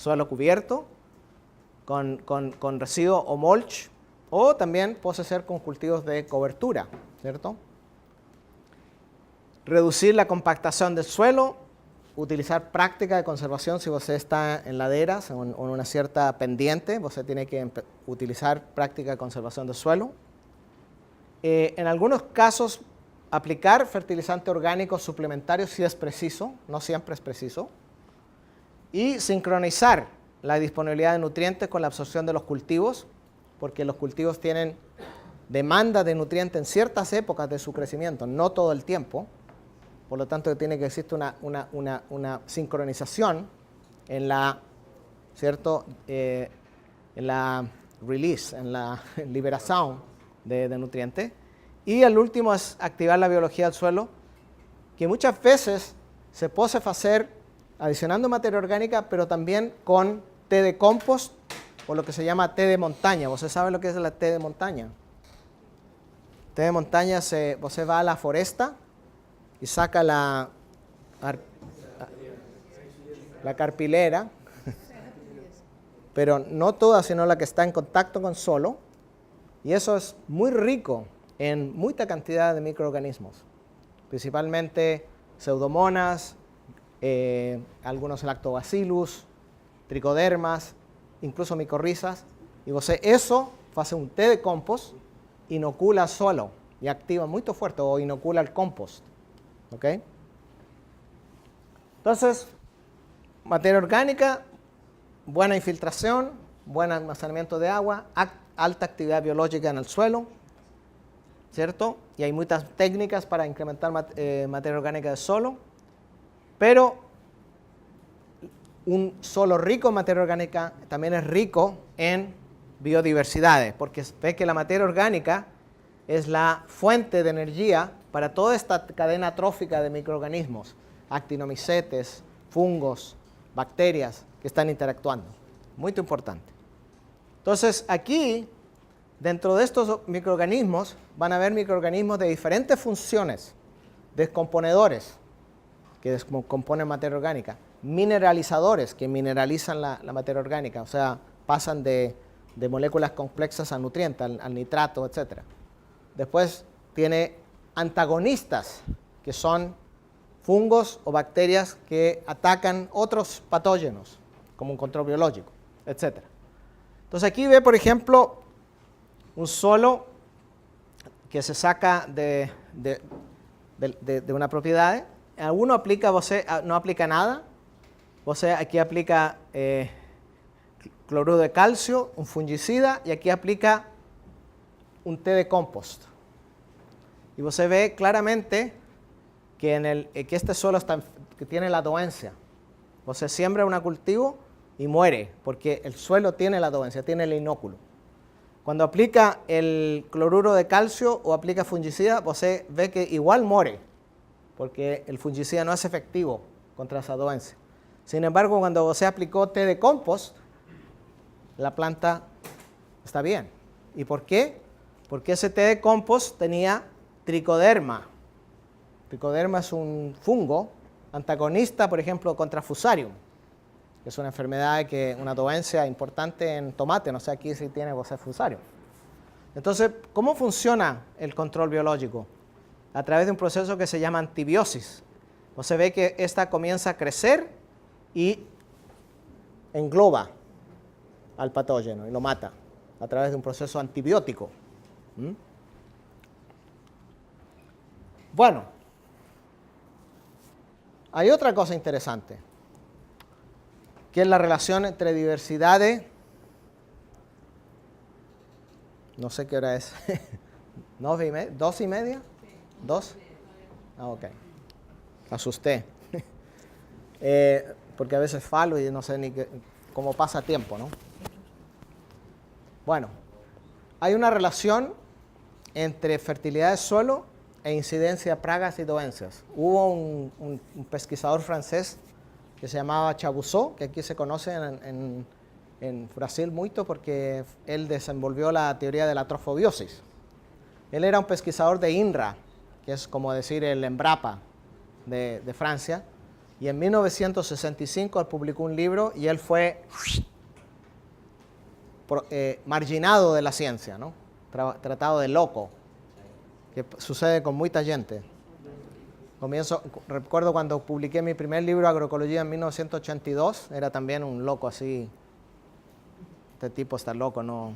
suelo cubierto, con residuo o mulch, o también puede ser con cultivos de cobertura, ¿cierto? Reducir la compactación del suelo, utilizar prácticas de conservación si usted está en laderas o en una cierta pendiente, usted tiene que utilizar prácticas de conservación del suelo. En algunos casos, aplicar fertilizante orgánico suplementario si es preciso, no siempre es preciso. Y sincronizar la disponibilidad de nutrientes con la absorción de los cultivos, porque los cultivos tienen demanda de nutrientes en ciertas épocas de su crecimiento, no todo el tiempo. Por lo tanto, tiene que existir una sincronización en la, ¿cierto? En la release, en la liberación de nutrientes. Y el último es activar la biología del suelo, que muchas veces se puede hacer adicionando materia orgánica, pero también con té de compost o lo que se llama té de montaña. ¿Usted sabe lo que es la té de montaña? Té de montaña, usted va a la foresta y saca la carpilera, pero no toda, sino la que está en contacto con suelo, y eso es muy rico en mucha cantidad de microorganismos, principalmente pseudomonas, algunos lactobacillus, tricodermas, incluso micorrizas, y eso hace un té de compost, inocula suelo y activa muy fuerte o inocula el compost. ¿Ok? Entonces, materia orgánica, buena infiltración, buen almacenamiento de agua, alta actividad biológica en el suelo, ¿cierto? Y hay muchas técnicas para incrementar materia orgánica del suelo, pero un suelo rico en materia orgánica también es rico en biodiversidades, porque ve que la materia orgánica es la fuente de energía para toda esta cadena trófica de microorganismos, actinomicetes, fungos, bacterias que están interactuando. Muy importante. Entonces, aquí, dentro de estos microorganismos, van a haber microorganismos de diferentes funciones, descomponedores, que descomponen materia orgánica, mineralizadores, que mineralizan la materia orgánica, o sea, pasan de moléculas complexas a nutrientes, al nitrato, etc. Después tiene antagonistas, que son fungos o bacterias que atacan otros patógenos, como un control biológico, etc. Entonces aquí ve, por ejemplo, un suelo que se saca de una propiedad. Alguno aplica, no aplica nada. Aquí aplica cloruro de calcio, un fungicida, y aquí aplica un té de compost. Y usted ve claramente que, que este suelo que tiene la doencia. Usted siembra un cultivo y muere, porque el suelo tiene la doencia, tiene el inóculo. Cuando aplica el cloruro de calcio o aplica fungicida, usted ve que igual muere, porque el fungicida no es efectivo contra esa doencia. Sin embargo, cuando usted aplicó té de compost, la planta está bien. ¿Y por qué? Porque ese té de compost tenía tricoderma. Tricoderma es un fungo antagonista, por ejemplo, contra Fusarium, que es una enfermedad, una dolencia importante en tomate, no sé aquí si tiene Fusarium. Entonces, ¿cómo funciona el control biológico? A través de un proceso que se llama antibiosis. Se ve que esta comienza a crecer y engloba al patógeno y lo mata a través de un proceso antibiótico. Bueno, hay otra cosa interesante, que es la relación entre diversidad de... No sé qué hora es. ¿2 y media? ¿2? Ah, ok. Asusté. Porque a veces falo y no sé ni cómo pasa tiempo, ¿no? Bueno, hay una relación entre fertilidad del suelo e incidencia de plagas y dolencias. Hubo un pesquisador francés que se llamaba Chabouzot, que aquí se conoce en Brasil mucho porque él desenvolvió la teoría de la trofobiosis. Él era un pesquisador de INRA, que es como decir el Embrapa de Francia, Y en 1965 él publicó un libro y él fue marginado de la ciencia, ¿no? Tratado de loco, que sucede con mucha gente. Recuerdo cuando publiqué mi primer libro, Agroecología, en 1982, era también un loco así. Este tipo está loco, ¿no?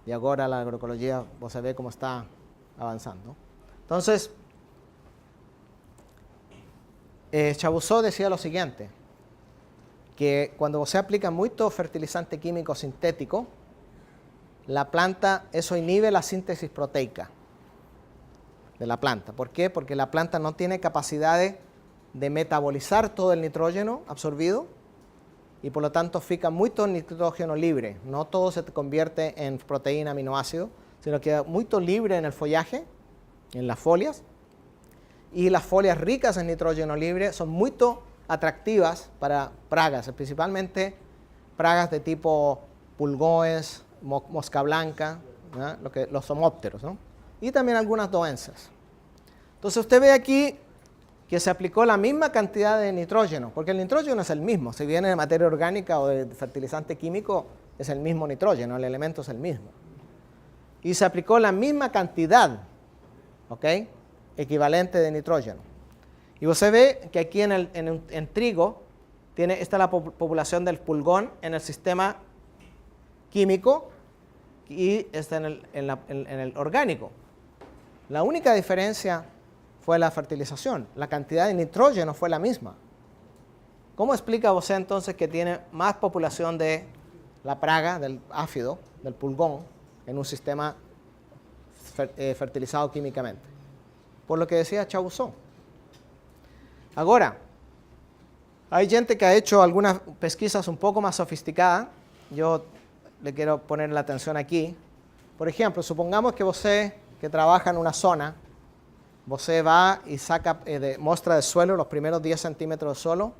Y ahora la agroecología, vos sabés cómo está avanzando. Entonces, Chapuzot decía lo siguiente, que cuando se aplica mucho fertilizante químico sintético, la planta, eso inhibe la síntesis proteica de la planta. ¿Por qué? Porque la planta no tiene capacidad de metabolizar todo el nitrógeno absorbido y por lo tanto fica mucho nitrógeno libre. No todo se convierte en proteína, aminoácido, sino queda mucho libre en el follaje, en las folias. Y las folias ricas en nitrógeno libre son muy atractivas para pragas, principalmente pragas de tipo pulgones, mosca blanca, ¿no? Los homópteros, ¿no? Y también algunas doenças. Entonces usted ve aquí que se aplicó la misma cantidad de nitrógeno, porque el nitrógeno es el mismo, si viene de materia orgánica o de fertilizante químico, es el mismo nitrógeno, el elemento es el mismo. Y se aplicó la misma cantidad, ¿ok?, equivalente de nitrógeno. Y usted ve que aquí en trigo, esta es la población del pulgón en el sistema químico y está en el orgánico. La única diferencia fue la fertilización. La cantidad de nitrógeno fue la misma. ¿Cómo explica usted entonces que tiene más población de la praga, del áfido, del pulgón, en un sistema fertilizado químicamente? Por lo que decía Chapuzot. Ahora, hay gente que ha hecho algunas pesquisas un poco más sofisticadas. Yo le quiero poner la atención aquí. Por ejemplo, supongamos que usted que trabaja en una zona, usted va y saca muestra de suelo, los primeros 10 centímetros de suelo,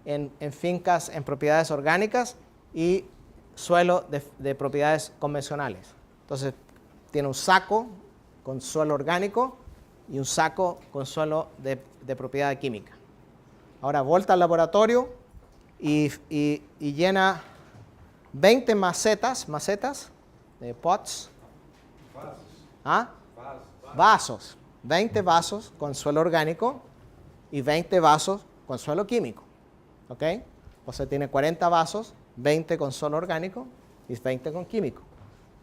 en fincas en propiedades orgánicas y suelo de propiedades convencionales. Entonces, tiene un saco con suelo orgánico y un saco con suelo de propiedad química. Ahora, vuelta al laboratorio y llena 20 macetas, pots, vasos, 20 vasos con suelo orgánico y 20 vasos con suelo químico. ¿Ok? O sea, tiene 40 vasos, 20 con suelo orgánico y 20 con químico.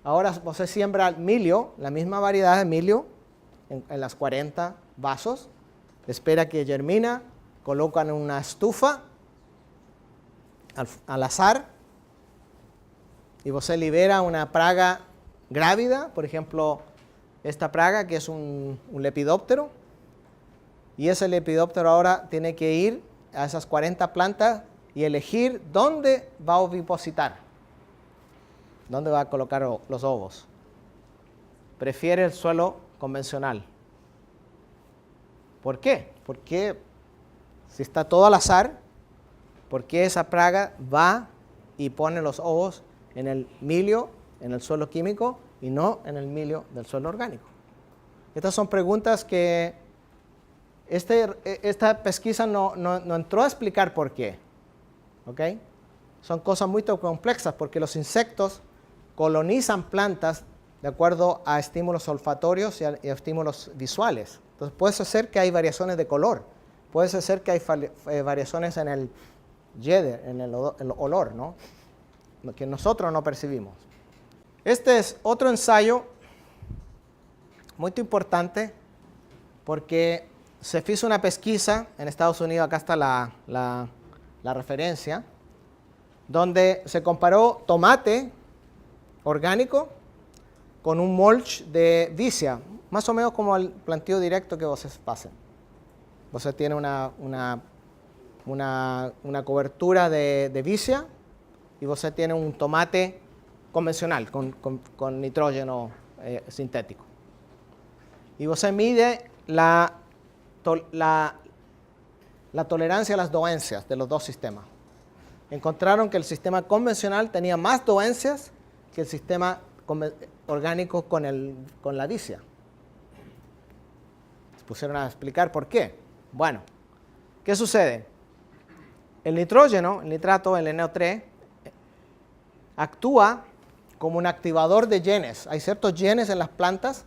Ahora usted siembra milio, la misma variedad de milio, en las 40 vasos, espera que germina, colocan en una estufa al azar y usted libera una praga grávida, por ejemplo, esta praga que es un lepidóptero, y ese lepidóptero ahora tiene que ir a esas 40 plantas y elegir dónde va a ovipositar, dónde va a colocar los ovos. Prefiere el suelo convencional. ¿Por qué? Porque si está todo al azar, ¿por qué esa praga va y pone los ovos en el milio, en el suelo químico, y no en el milio del suelo orgánico? Estas son preguntas que esta pesquisa no entró a explicar por qué. ¿Ok? Son cosas muy complexas porque los insectos colonizan plantas de acuerdo a estímulos olfatorios y a estímulos visuales. Entonces puede ser que hay variaciones de color, puede ser que hay variaciones en el yeder, en el olor, ¿no?, que nosotros no percibimos. Este es otro ensayo muy importante porque se hizo una pesquisa en Estados Unidos, acá está la referencia, donde se comparó tomate orgánico con un mulch de vicia, más o menos como el planteo directo que ustedes pasen. Usted tiene una cobertura de vicia y usted tiene un tomate convencional con nitrógeno sintético. Y usted mide la tolerancia a las doencias de los dos sistemas. Encontraron que el sistema convencional tenía más doencias que el sistema orgánico con la vicia. Se pusieron a explicar por qué. Bueno, ¿qué sucede? El nitrógeno, el nitrato, el NO3, actúa como un activador de genes. Hay ciertos genes en las plantas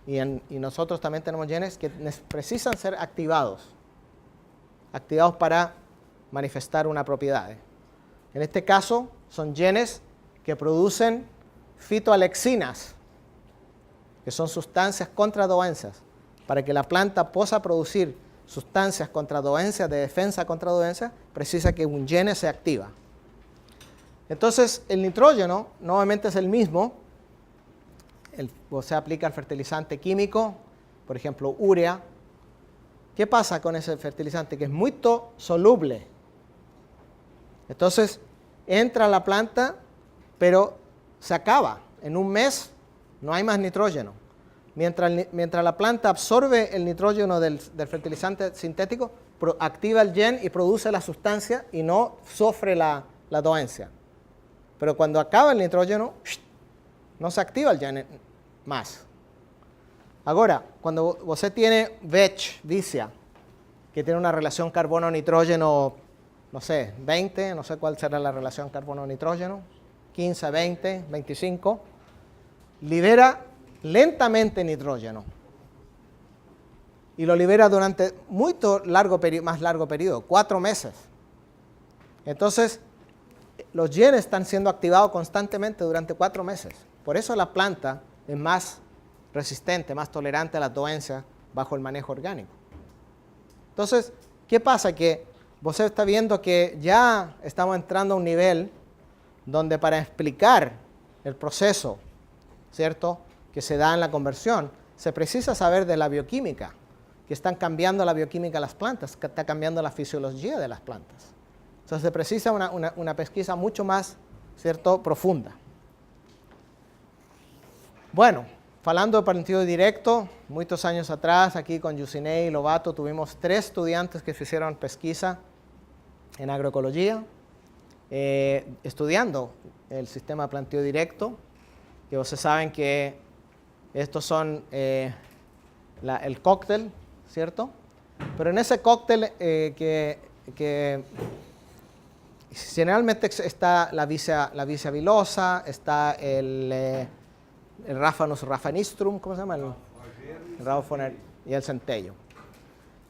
y nosotros también tenemos genes que precisan ser activados para manifestar una propiedad. En este caso, son genes que producen fitoalexinas, que son sustancias contra doencias. Para que la planta pueda producir sustancias contra doencias, de defensa contra doencias, precisa que un gene se activa. Entonces, el nitrógeno nuevamente es el mismo. Se aplica al fertilizante químico, por ejemplo, urea. ¿Qué pasa con ese fertilizante? Que es muy soluble. Entonces, entra a la planta, pero se acaba. En un mes no hay más nitrógeno. Mientras la planta absorbe el nitrógeno del fertilizante sintético, activa el gen y produce la sustancia y no sufre la doencia. Pero cuando acaba el nitrógeno, no se activa el gen más. Ahora, cuando usted tiene vicia, que tiene una relación carbono-nitrógeno, no sé, 20, no sé cuál será la relación carbono-nitrógeno, 15, 20, 25, libera lentamente nitrógeno. Y lo libera durante más largo periodo, 4 meses. Entonces, los genes están siendo activados constantemente durante 4 meses. Por eso la planta es más resistente, más tolerante a las doencias bajo el manejo orgánico. Entonces, ¿qué pasa? Que vos está viendo que ya estamos entrando a un nivel donde para explicar el proceso, ¿cierto?, que se da en la conversión, se precisa saber de la bioquímica, que están cambiando la bioquímica de las plantas, que está cambiando la fisiología de las plantas. Entonces se precisa una pesquisa mucho más, ¿cierto?, profunda. Bueno, hablando de plantío directo, muchos años atrás, aquí con Yusinei y Lobato, tuvimos 3 estudiantes que hicieron pesquisa en agroecología, estudiando el sistema de planteo directo, que ustedes saben que estos son el cóctel, ¿cierto? Pero en ese cóctel que generalmente está la vicia vilosa, está el Raphanus raphanistrum, ¿cómo se llama? El Raufoner y el centello.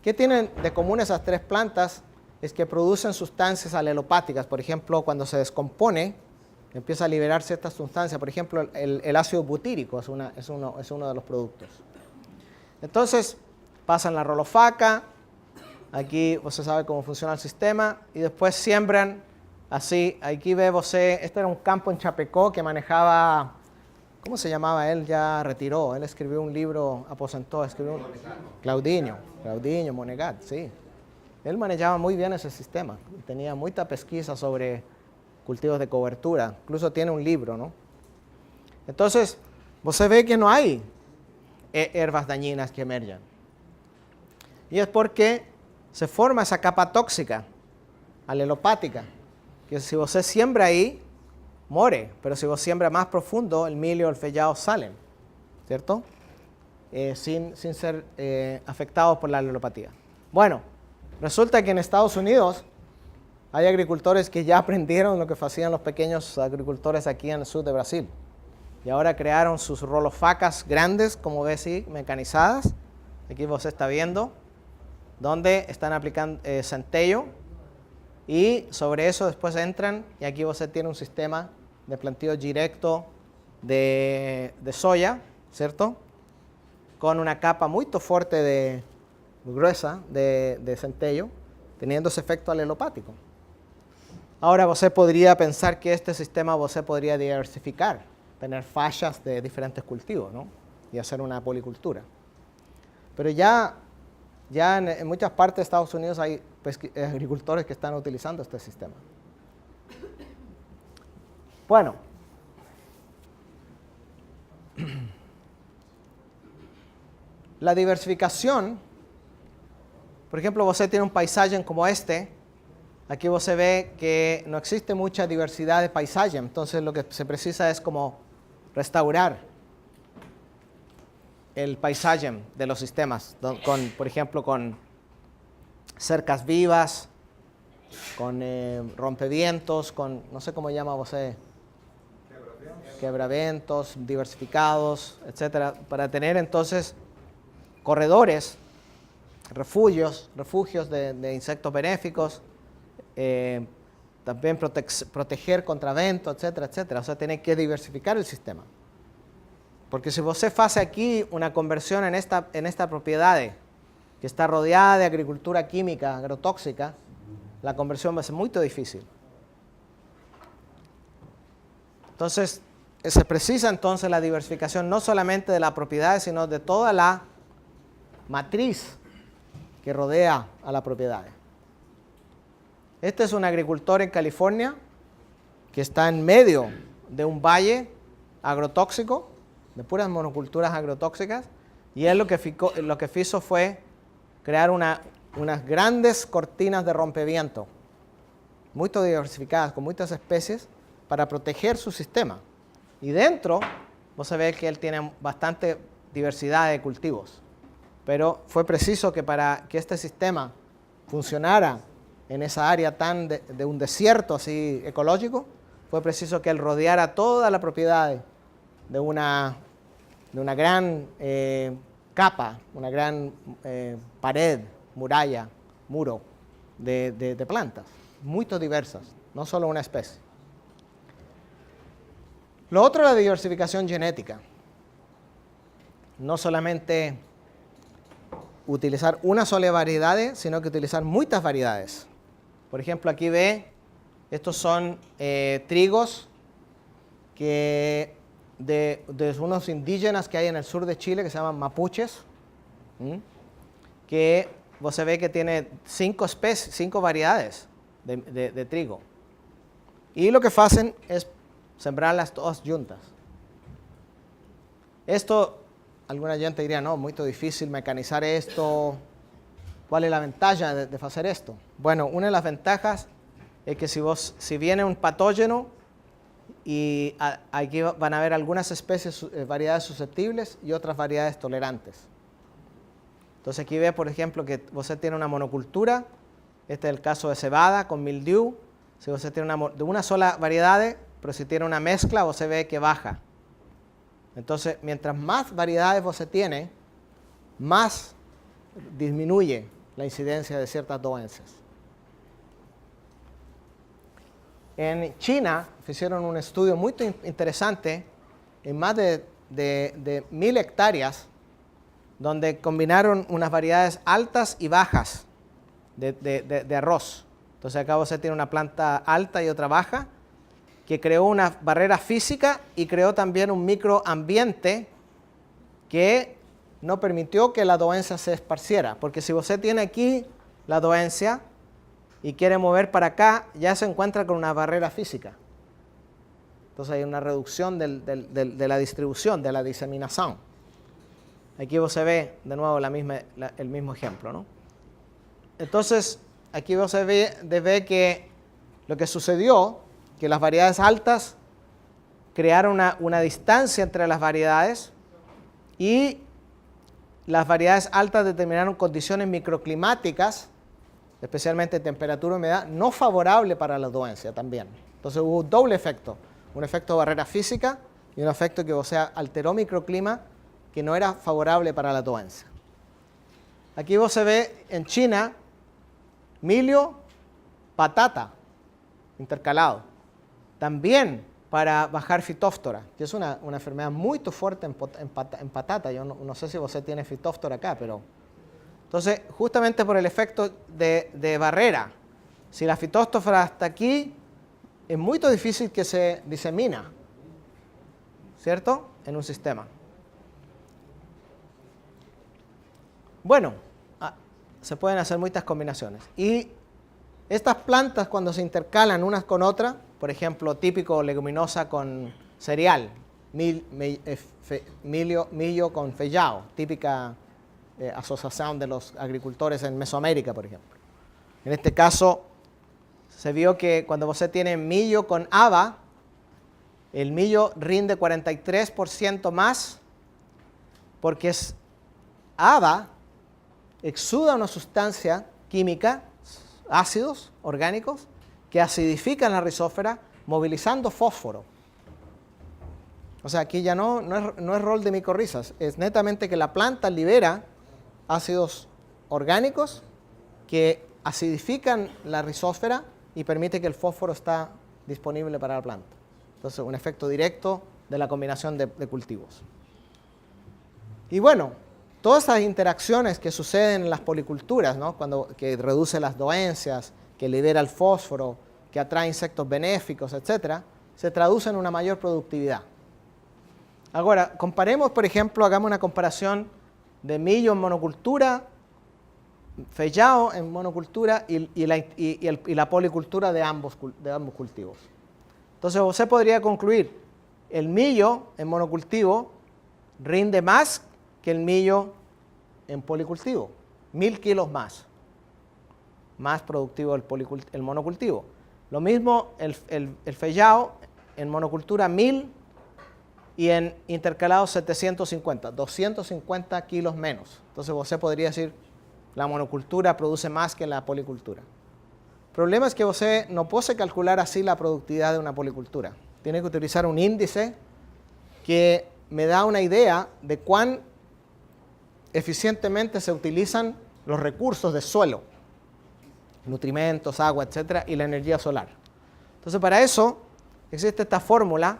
¿Qué tienen de común esas 3 plantas? Es que producen sustancias alelopáticas. Por ejemplo, cuando se descompone, empieza a liberarse esta sustancia. Por ejemplo, el ácido butírico es uno de los productos. Entonces, pasan la rolofaca. Aquí usted sabe cómo funciona el sistema. Y después siembran así. Aquí ve usted, este era un campo en Chapecó que manejaba, ¿cómo se llamaba? Él ya retiró. Él escribió un libro, aposentó, Claudinho Monegat, sí. Él manejaba muy bien ese sistema. Tenía mucha pesquisa sobre cultivos de cobertura. Incluso tiene un libro, ¿no? Entonces, usted ve que no hay hierbas dañinas que emergen. Y es porque se forma esa capa tóxica, alelopática, que si usted siembra ahí, muere. Pero si vos siembra más profundo, el milio, el fellado salen, ¿cierto? Sin ser afectados por la alelopatía. Bueno, resulta que en Estados Unidos hay agricultores que ya aprendieron lo que hacían los pequeños agricultores aquí en el sur de Brasil. Y ahora crearon sus rolofacas grandes, como ves, sí, mecanizadas. Aquí vos está viendo, donde están aplicando centello. Y sobre eso después entran, y aquí vos tiene un sistema de planteo directo de soya, ¿cierto? Con una capa muy fuerte gruesa de centello, teniendo ese efecto alelopático. Ahora usted podría pensar que este sistema usted podría diversificar, tener fallas de diferentes cultivos, ¿no? Y hacer una policultura. Pero ya en muchas partes de Estados Unidos hay agricultores que están utilizando este sistema. Bueno. La diversificación, por ejemplo, usted tiene un paisaje como este. Aquí usted ve que no existe mucha diversidad de paisaje, entonces lo que se precisa es como restaurar el paisaje de los sistemas, por ejemplo, con cercas vivas, rompevientos, con, no sé cómo llama usted, quebraventos, diversificados, etcétera, para tener entonces corredores, refugios de insectos benéficos, también proteger contra vento, etcétera, etcétera. O sea, tiene que diversificar el sistema. Porque si usted hace aquí una conversión en esta propiedad que está rodeada de agricultura química, agrotóxica, la conversión va a ser muy difícil. Entonces, se precisa entonces la diversificación no solamente de la propiedad, sino de toda la matriz que rodea a la propiedad. Este es un agricultor en California que está en medio de un valle agrotóxico, de puras monoculturas agrotóxicas, y él lo que hizo fue crear unas grandes cortinas de rompeviento, muy diversificadas, con muchas especies, para proteger su sistema. Y dentro, vos sabés que él tiene bastante diversidad de cultivos, pero fue preciso que para que este sistema funcionara en esa área tan de un desierto así ecológico, fue preciso que él rodeara toda la propiedad de una gran capa, una gran pared, muralla, muro de plantas, muy diversas, no solo una especie. Lo otro es la diversificación genética. No solamente utilizar una sola variedad, sino que utilizar muchas variedades. Por ejemplo, aquí ve, estos son trigos que de unos indígenas que hay en el sur de Chile que se llaman mapuches, que vos se ve que tiene 5 variedades de trigo. Y lo que hacen es sembrarlas todas juntas. Esto, alguna gente diría, no, muy difícil mecanizar esto. ¿Cuál es la ventaja de hacer esto? Bueno, una de las ventajas es que si viene un patógeno, y aquí van a haber algunas especies, variedades susceptibles y otras variedades tolerantes. Entonces aquí ve, por ejemplo, que usted tiene una monocultura. Este es el caso de cebada con mildiu. Si usted tiene de una sola variedad, pero si tiene una mezcla, usted ve que baja. Entonces, mientras más variedades usted tiene, más disminuye la incidencia de ciertas dolencias. En China hicieron un estudio muy interesante en más de 1000 hectáreas, donde combinaron unas variedades altas y bajas de arroz. Entonces acá usted tiene una planta alta y otra baja, que creó una barrera física y creó también un microambiente que no permitió que la dolencia se esparciera. Porque si usted tiene aquí la dolencia y quiere mover para acá, ya se encuentra con una barrera física. Entonces hay una reducción de la distribución, de la diseminación. Aquí se ve de nuevo el mismo ejemplo, ¿no? Entonces, aquí se ve que lo que sucedió, que las variedades altas crearon una distancia entre las variedades, y las variedades altas determinaron condiciones microclimáticas, especialmente temperatura y humedad, no favorable para la dolencia también. Entonces hubo un doble efecto, un efecto de barrera física y un efecto que alteró microclima que no era favorable para la dolencia. Aquí se ve en China milio, patata intercalado, también para bajar fitóftora, que es una enfermedad muy fuerte en patata. Yo no sé si usted tiene fitóftora acá, pero entonces, justamente por el efecto de barrera, si la fitóftora está aquí, es muy difícil que se disemina, ¿cierto?, en un sistema. Bueno, se pueden hacer muchas combinaciones. Y estas plantas, cuando se intercalan unas con otras, por ejemplo, típico leguminosa con cereal, millo con feijoa, típica asociación de los agricultores en Mesoamérica, por ejemplo. En este caso, se vio que cuando usted tiene millo con haba, el millo rinde 43% más, porque haba exuda una sustancia química ácidos orgánicos que acidifican la rizósfera movilizando fósforo. O sea, aquí ya no es rol de micorrizas, es netamente que la planta libera ácidos orgánicos que acidifican la rizósfera y permite que el fósforo está disponible para la planta. Entonces, un efecto directo de la combinación de cultivos. Y bueno, todas estas interacciones que suceden en las policulturas, ¿no? Que reduce las dolencias, que libera el fósforo, que atrae insectos benéficos, etc., se traducen en una mayor productividad. Ahora, comparemos, por ejemplo, hagamos una comparación de millo en monocultura, fellado en monocultura y la policultura de ambos cultivos. Entonces, usted podría concluir, el millo en monocultivo rinde más que el millo en policultivo, 1000 kilos más productivo el monocultivo. Lo mismo el fellado en monocultura 1000 y en intercalado 750, 250 kilos menos. Entonces usted podría decir, la monocultura produce más que la policultura. El problema es que usted no puede calcular así la productividad de una policultura. Tiene que utilizar un índice que me da una idea de cuán eficientemente se utilizan los recursos del suelo, nutrimentos, agua, etcétera, y la energía solar. Entonces, para eso existe esta fórmula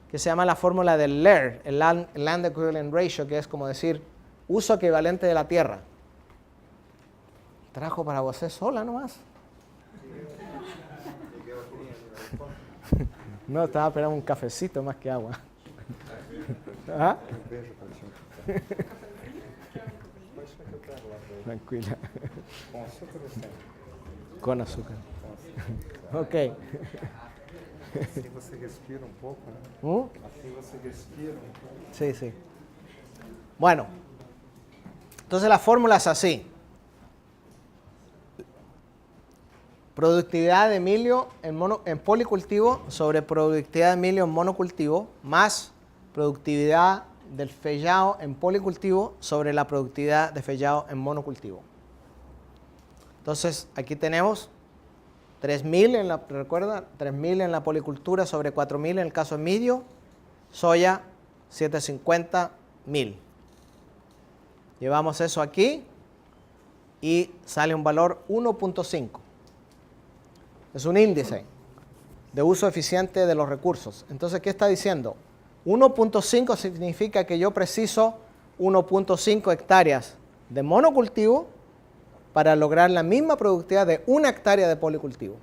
que se llama la fórmula del LER, el Land Equivalent Ratio, que es como decir, uso equivalente de la tierra. Trajo para vos sola nomás. No, estaba esperando un cafecito más que agua. ¿Ah? Tranquila. Con azúcar. Ok. Assim você respira um pouco, né? Assim você respira um pouco. Sí, sí. Bueno, entonces la fórmula es así. Productividad de milio en policultivo sobre productividad de milio en monocultivo más productividad del fellado en policultivo sobre la productividad de fellado en monocultivo. Entonces, aquí tenemos 3.000 recuerda, 3.000 en la policultura sobre 4.000 en el caso de milio, soya 750.000. Llevamos eso aquí y sale un valor 1.5. Es un índice de uso eficiente de los recursos. Entonces, ¿qué está diciendo? 1.5 significa que yo preciso 1.5 hectáreas de monocultivo para lograr la misma productividad de 1 hectárea de policultivo.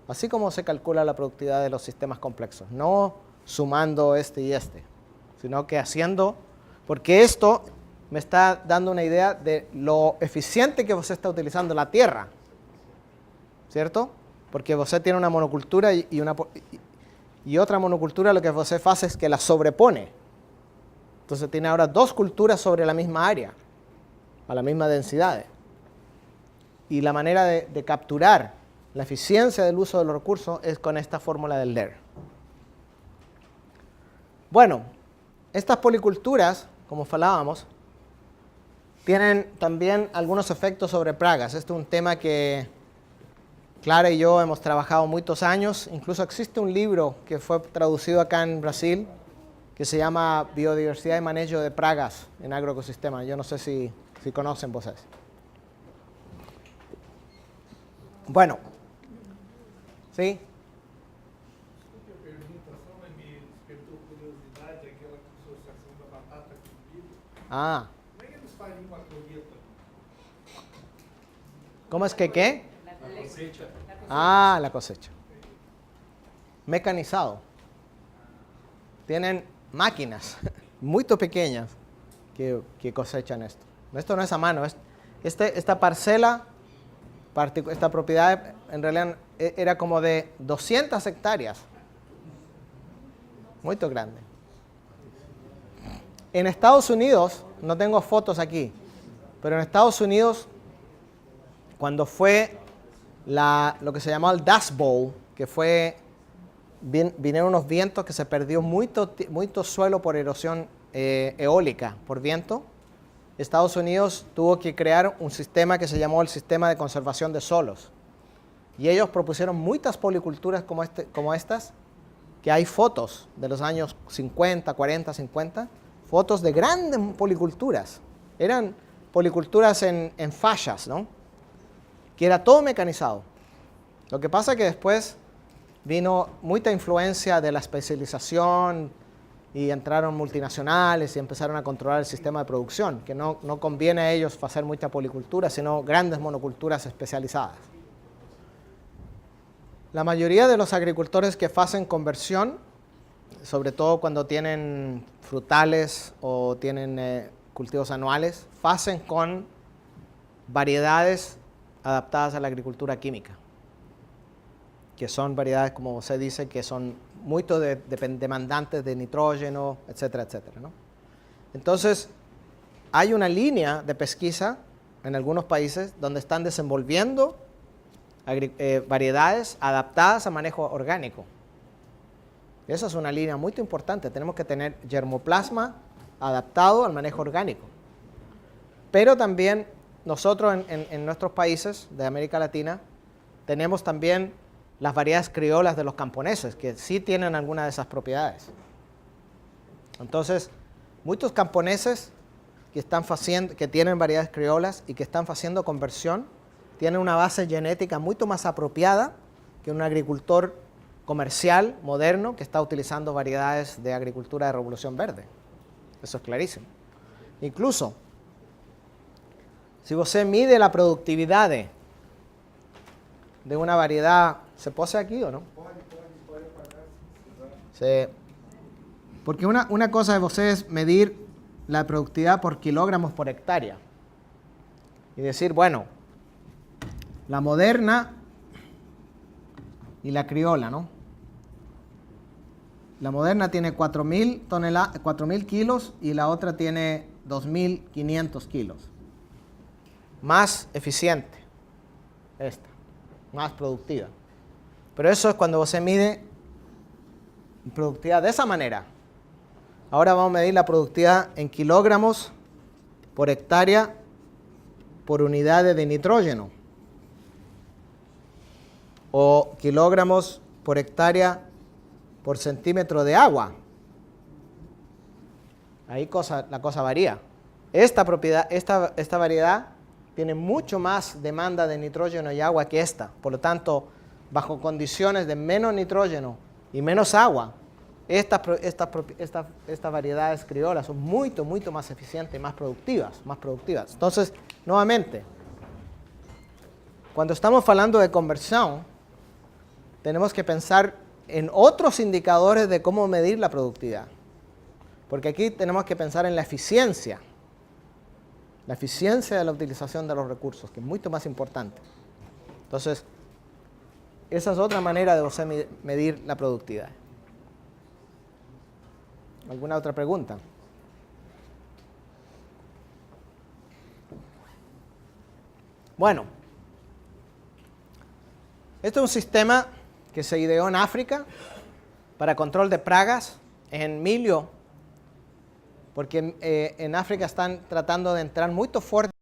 Así como se calcula la productividad de los sistemas complejos. No sumando este y este, sino que haciendo, porque esto me está dando una idea de lo eficiente que usted está utilizando la tierra, ¿cierto? Porque usted tiene una monocultura y otra monocultura, lo que usted hace es que la sobrepone. Entonces tiene ahora 2 culturas sobre la misma área, a la misma densidad. Y la manera de capturar la eficiencia del uso de los recursos es con esta fórmula del LER. Bueno, estas policulturas, como hablábamos, tienen también algunos efectos sobre plagas. Este es un tema que Clara y yo hemos trabajado muchos años. Incluso existe un libro que fue traducido acá en Brasil que se llama Biodiversidad y Manejo de Pragas en Agroecosistemas. Yo no sé si conocen vosotros. Bueno, ¿sí? Desculpe a pergunta, só mas me despertou curiosidade aquela associação da batata com milho. Ah, Como é que eles fazem uma colheita? ¿cómo es que qué? La cosecha. Ah, la cosecha. Mecanizado. Tienen máquinas muy pequeñas que cosechan esto. Esto no es a mano. Esta parcela, esta propiedad en realidad era como de 200 hectáreas. Muy grande. En Estados Unidos, no tengo fotos aquí, pero en Estados Unidos, cuando fue lo que se llamó el Dust Bowl, que fue, vinieron unos vientos que se perdió mucho suelo por erosión eólica, por viento, Estados Unidos tuvo que crear un sistema que se llamó el Sistema de Conservación de Solos. Y ellos propusieron muchas policulturas como estas, que hay fotos de los años 50, 40, 50, fotos de grandes policulturas. Eran policulturas en fallas, ¿no? Que era todo mecanizado. Lo que pasa es que después vino mucha influencia de la especialización y entraron multinacionales y empezaron a controlar el sistema de producción, que no conviene a ellos hacer mucha policultura, sino grandes monoculturas especializadas. La mayoría de los agricultores que hacen conversión, sobre todo cuando tienen frutales o tienen cultivos anuales, hacen con variedades adaptadas a la agricultura química, que son variedades, como se dice, que son muy demandantes de nitrógeno, etcétera, etcétera, ¿no? Entonces, hay una línea de pesquisa en algunos países donde están desenvolviendo variedades adaptadas a manejo orgánico. Esa es una línea muy importante. Tenemos que tener germoplasma adaptado al manejo orgánico. Pero también nosotros en nuestros países de América Latina tenemos también las variedades criollas de los camponeses, que sí tienen alguna de esas propiedades. Entonces, muchos camponeses que tienen variedades criollas y que están haciendo conversión, tienen una base genética mucho más apropiada que un agricultor comercial moderno que está utilizando variedades de agricultura de revolución verde. Eso es clarísimo. Incluso, si usted mide la productividad de una variedad, ¿se pose aquí o no? Pode apagar. Sí. Porque una cosa de usted es medir la productividad por kilogramos por hectárea. Y decir, bueno, la moderna y la criolla, ¿no? La moderna tiene 4.000 kilos y la otra tiene 2.500 kilos. Más eficiente esta, más productiva. Pero eso es cuando se mide productividad de esa manera. Ahora vamos a medir la productividad en kilogramos por hectárea por unidades de nitrógeno. O kilogramos por hectárea por centímetro de agua. Ahí la cosa varía. Esta variedad tiene mucho más demanda de nitrógeno y agua que esta. Por lo tanto, bajo condiciones de menos nitrógeno y menos agua, estas variedades criollas son mucho más eficientes y más productivas. Entonces, nuevamente, cuando estamos hablando de conversión, tenemos que pensar en otros indicadores de cómo medir la productividad. Porque aquí tenemos que pensar en la eficiencia de la utilización de los recursos, que es mucho más importante. Entonces, esa es otra manera de medir la productividad. ¿Alguna otra pregunta? Bueno, este es un sistema que se ideó en África para control de plagas en milio, porque en África están tratando de entrar muy fuerte